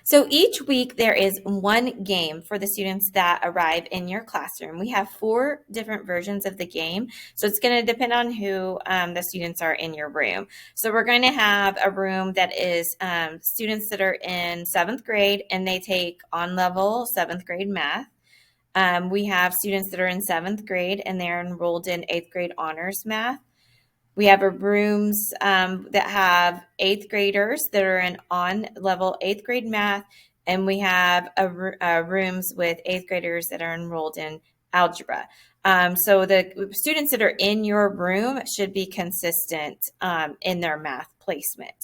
So each week there is one game for the students that arrive in your classroom. We have 4 different versions of the game, so it's going to depend on who the students are in your room. So we're going to have a room that is students that are in 7th grade and they take on-level 7th grade math. We have students that are in 7th grade and they're enrolled in 8th grade honors math. We have rooms that have 8th graders that are in on-level 8th grade math, and we have rooms with 8th graders that are enrolled in algebra. So the students that are in your room should be consistent in their math placement.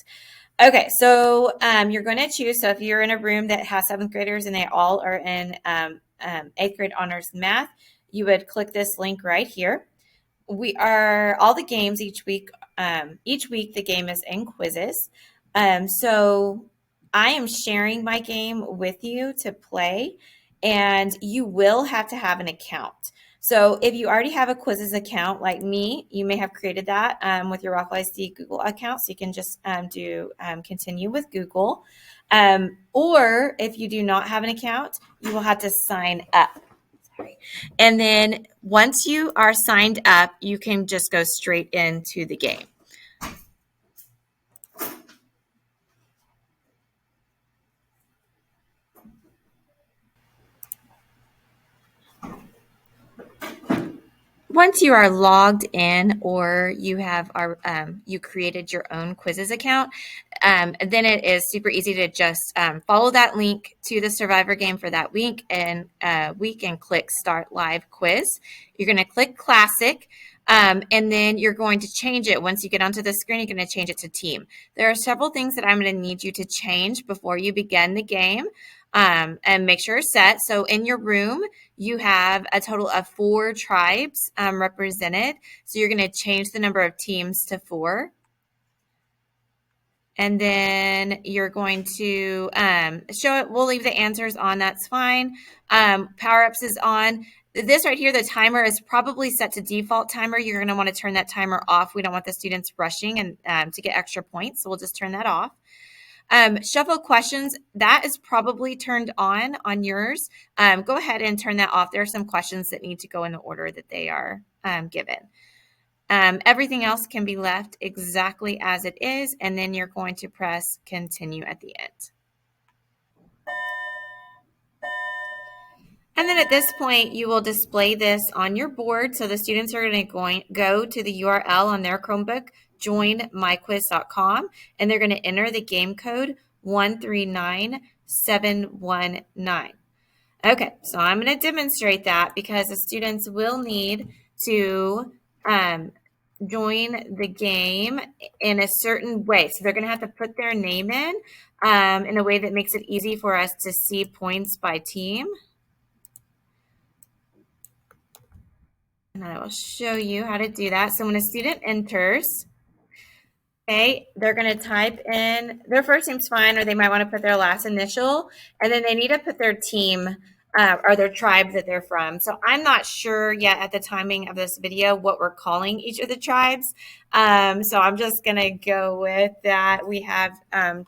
Okay, so you're going to choose. So if you're in a room that has 7th graders and they all are in 8th grade honors math, you would click this link right here. We are all the games each week. Each week the game is in quizzes. So I am sharing my game with you to play, and you will have to have an account. So if you already have a quizzes account like me, you may have created that with your Rockville ISD Google account. So you can just do continue with Google. Or if you do not have an account, you will have to sign up. And then once you are signed up, you can just go straight into the game. Once you are logged in, or you have you created your own quizzes account, then it is super easy to just follow that link to the Survivor game for that week and click Start Live Quiz. You're going to click Classic. And then you're going to change it. Once you get onto the screen, you're going to change it to team. There are several things that I'm going to need you to change before you begin the game. And make sure it's set. So in your room, you have a total of 4 tribes represented. So you're going to change the number of teams to 4. And then you're going to show it. We'll leave the answers on. That's fine. Power-ups is on. This right here, the timer is probably set to default timer. You're going to want to turn that timer off. We don't want the students rushing and to get extra points. So we'll just turn that off. Shuffle questions, that is probably turned on yours. Go ahead and turn that off. There are some questions that need to go in the order that they are given. Everything else can be left exactly as it is, and then you're going to press continue at the end. And then at this point, you will display this on your board. So the students are going to go to the URL on their Chromebook, joinmyquiz.com, and they're going to enter the game code 139719. Okay, so I'm going to demonstrate that because the students will need to join the game in a certain way. So they're going to have to put their name in a way that makes it easy for us to see points by team. And I will show you how to do that. So when a student enters, okay, they're going to type in their first name's fine, or they might want to put their last initial, and then they need to put their team or their tribe that they're from. So I'm not sure yet at the timing of this video what we're calling each of the tribes. So I'm just going to go with that. We have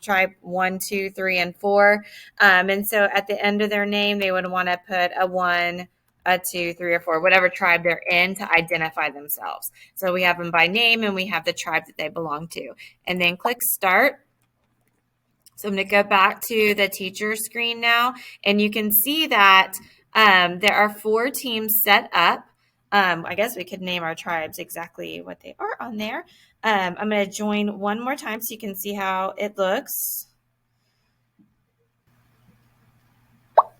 tribe 1, 2, 3, and 4. And so at the end of their name, they would want to put a 1, a 2, 3, or 4, whatever tribe they're in to identify themselves. So we have them by name and we have the tribe that they belong to. And then click start. So I'm going to go back to the teacher screen now, and you can see that there are 4 teams set up. I guess we could name our tribes exactly what they are on there. I'm going to join one more time so you can see how it looks.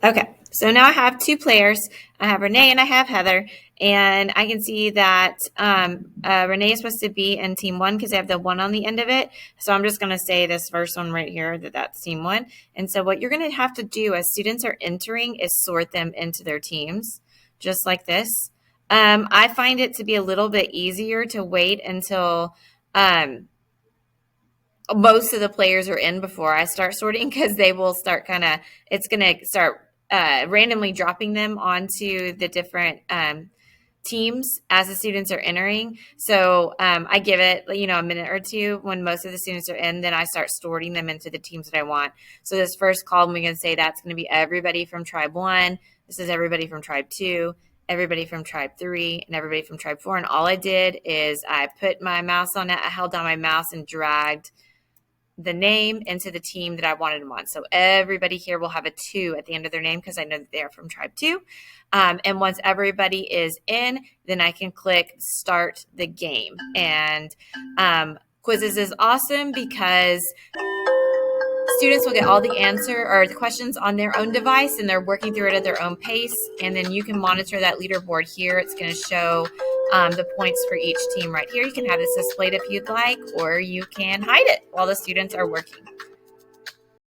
Okay, so now I have 2 players. I have Renee and I have Heather, and I can see that Renee is supposed to be in team 1 because they have the 1 on the end of it. So I'm just going to say this first one right here that's team 1. And so what you're going to have to do as students are entering is sort them into their teams, just like this. I find it to be a little bit easier to wait until most of the players are in before I start sorting, because they will start it's going to start randomly dropping them onto the different teams as the students are entering. So I give it, a minute or two when most of the students are in, then I start sorting them into the teams that I want. So this first column, we can say that's going to be everybody from tribe 1. This is everybody from tribe 2, everybody from tribe 3, and everybody from tribe 4. And all I did is I put my mouse on it. I held down my mouse and dragged the name into the team that I wanted them on. So everybody here will have a 2 at the end of their name because I know that they're from tribe 2. And once everybody is in, then I can click start the game. And quizzes is awesome because students will get all the answer or the questions on their own device, and they're working through it at their own pace. And then you can monitor that leaderboard here. It's going to show the points for each team right here. You can have this displayed if you'd like, or you can hide it while the students are working.